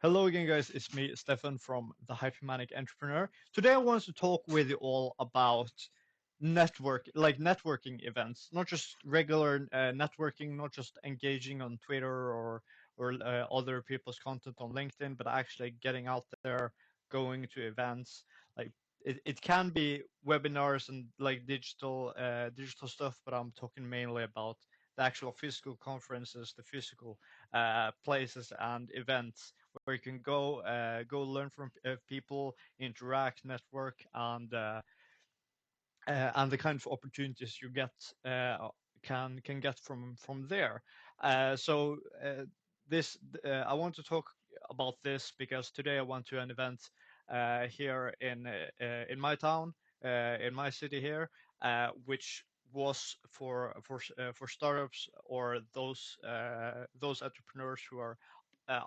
Hello again, guys. It's me, Stefan from the Hypomanic Entrepreneur. Today, I want to talk with you all about networking events, not just regular networking, not just engaging on Twitter or other people's content on LinkedIn, but actually getting out there, going to events. Like it can be webinars and like digital stuff, but I'm talking mainly about the actual physical conferences, the physical places and events where you can go learn from people, interact, network, and the kind of opportunities you get can get from there. So this I want to talk about this because today I went to an event here in my town, in my city here, which was for startups or those entrepreneurs who are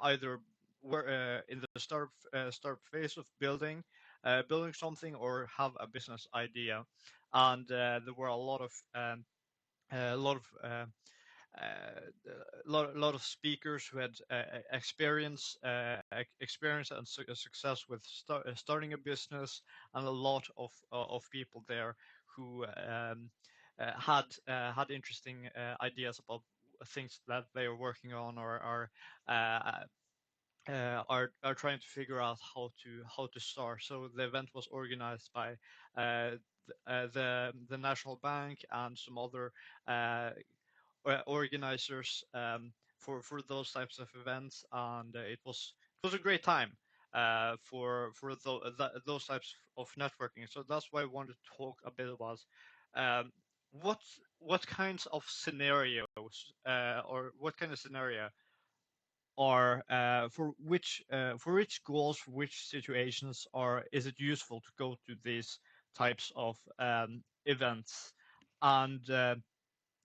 either were in the startup phase of building something or have a business idea, and there were a lot of lot of speakers who had experience and success with starting a business, and a lot of people there who had interesting ideas about things that they are working on or uh, are trying to figure out how to start. So the event was organized by the National Bank and some other uh, organizers for those types of events, and it was a great time for those types of networking. So that's why I wanted to talk a bit about um, what what kinds of scenarios or what kind of scenario are for which goals, for which situations are is it useful to go to these types of events, and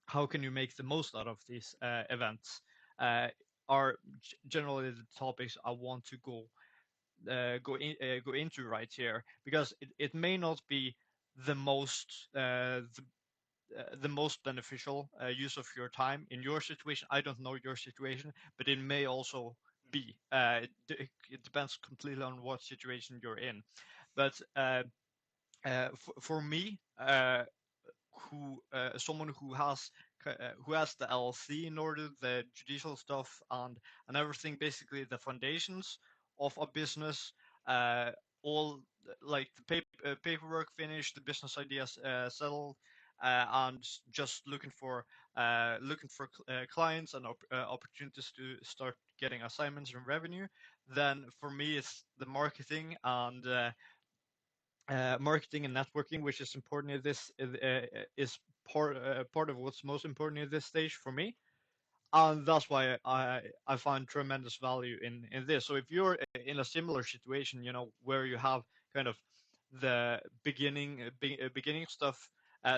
how can you make the most out of these events uh, are generally the topics I want to go into right here, because it may not be the most the most beneficial use of your time in your situation. I don't know your situation, but it may also be. It depends completely on what situation you're in. But for me, who someone who has the LLC in order, the judicial stuff and everything, basically the foundations of a business, uh, all like the paperwork finished, the business ideas settled, and just looking for clients and opportunities to start getting assignments and revenue. Then for me, it's the marketing and networking, which is important in this is part of what's most important in this stage for me, and that's why I find tremendous value in this. So if you're in a similar situation, where you have kind of the beginning stuff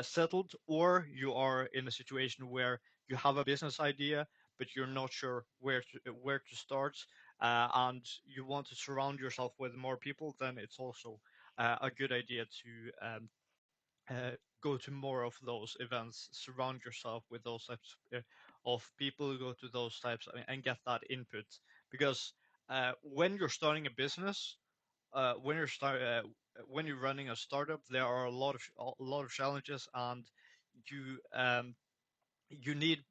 settled, or you are in a situation where you have a business idea but you're not sure where to start, and you want to surround yourself with more people, then it's also a good idea to go to more of those events, surround yourself with those types of people, go to those types and get that input. Because when you're starting a business, when you're running a startup, there are a lot of challenges, and you um, you need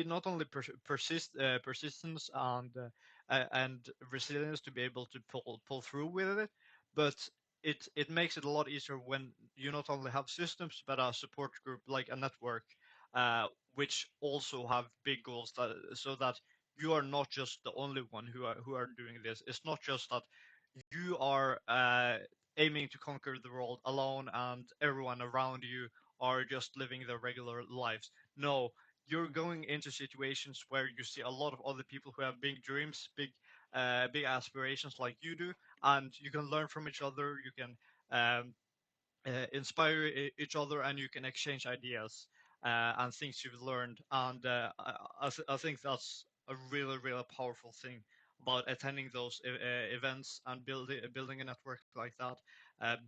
not only persistence and resilience to be able to pull through with it, but it makes it a lot easier when you not only have systems but a support group like a network, which also have big goals, so that you are not just the only one who are doing this. It's not just that you are aiming to conquer the world alone and everyone around you are just living their regular lives. No, you're going into situations where you see a lot of other people who have big dreams, big aspirations like you do, and you can learn from each other. You can inspire each other, and you can exchange ideas and things you've learned. And I think that's a really, really powerful thing about attending those events and building a network like that,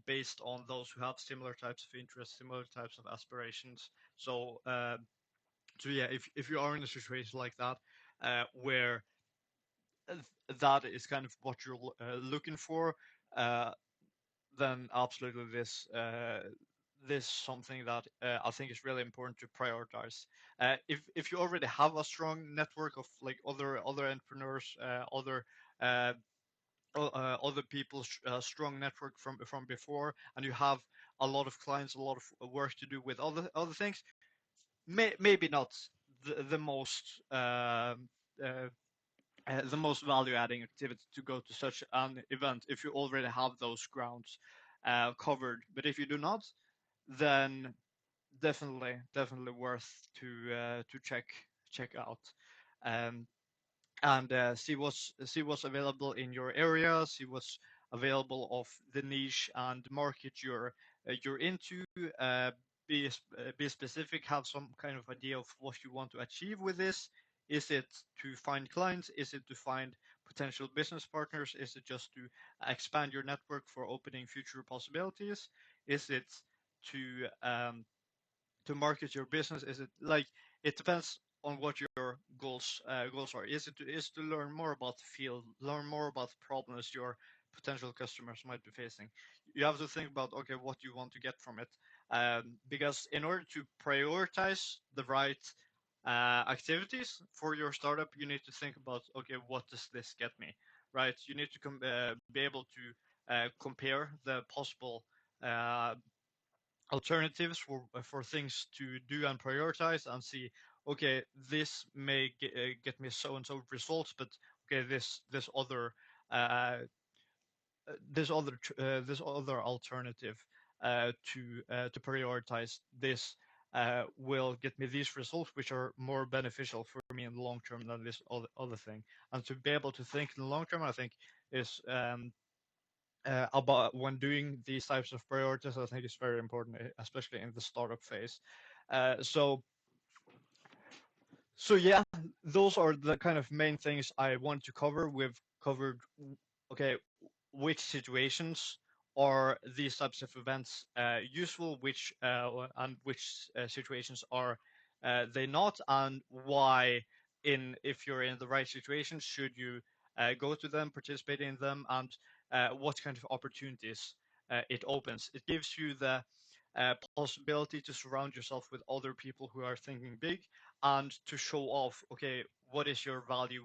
based on those who have similar types of interests, similar types of aspirations. So yeah, if you are in a situation like that, where that is kind of what you're looking for, uh, then absolutely this something that I think is really important to prioritize. If you already have a strong network of like other entrepreneurs, uh, other people's strong network from before, and you have a lot of clients, a lot of work to do with other things, maybe not the uh, the most value adding activity to go to such an event if you already have those grounds covered. But if you do not, then definitely worth to check out. Um, and see what's available in your area, see what's available of the niche and market you're into. Uh, be specific, have some kind of idea of what you want to achieve with this. Is it to find clients? Is it to find potential business partners? Is it just to expand your network for opening future possibilities? Is it to market your business? Is it like, it depends on what your goals are. Is to learn more about the field, learn more about the problems your potential customers might be facing. You have to think about, okay, what you want to get from it, because in order to prioritize the right activities for your startup, you need to think about, okay, what does this get me, right? You need to be able to compare the possible uh, alternatives for things to do and prioritize, and see, okay, this may get me so and so results, but okay, uh, this other alternative to prioritize this will get me these results, which are more beneficial for me in the long term than this other thing. And to be able to think in the long term, I think, is about when doing these types of priorities, I think is very important, especially in the startup phase. So yeah, those are the kind of main things I want to cover. We've covered, okay, which situations are these types of events useful, and which situations are they not, and why, in if you're in the right situation, should you go to them, participate in them, and what kind of opportunities it opens. It gives you the possibility to surround yourself with other people who are thinking big, and to show off, okay, what is your value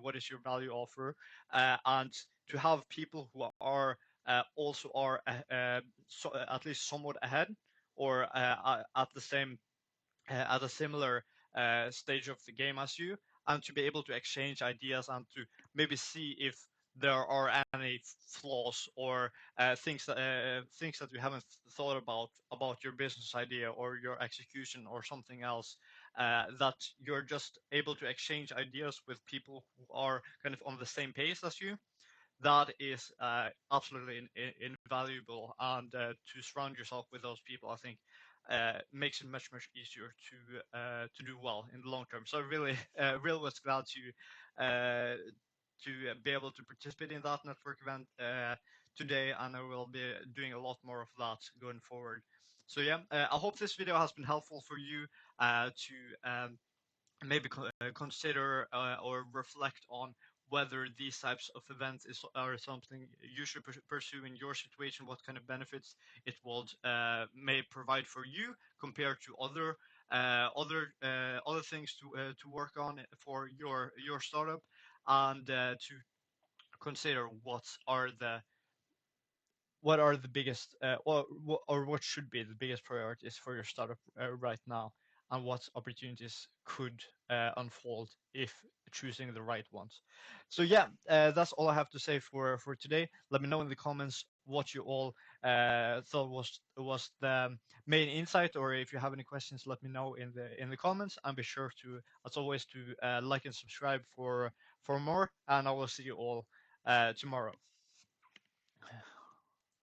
offer, and to have people who are also are at least somewhat ahead, or at the same at a similar stage of the game as you, and to be able to exchange ideas, and to maybe see if there are any flaws, or things that you haven't thought about your business idea or your execution or something else, that you're just able to exchange ideas with people who are kind of on the same pace as you. That is absolutely invaluable, and to surround yourself with those people, I think, makes it much easier to do well in the long term. So really, really was glad to be able to participate in that network event today, and I will be doing a lot more of that going forward. So yeah, I hope this video has been helpful for you to maybe consider or reflect on whether these types of events are something you should pursue in your situation, what kind of benefits it would may provide for you compared to other things to work on for your startup, and to consider what are the biggest or what should be the biggest priorities for your startup right now, and what opportunities could unfold if choosing the right ones. So yeah, that's all I have to say for today. Let me know in the comments what you all thought was the main insight, or if you have any questions, let me know in the comments, and be sure to, as always, to like and subscribe for more, and I will see you all tomorrow.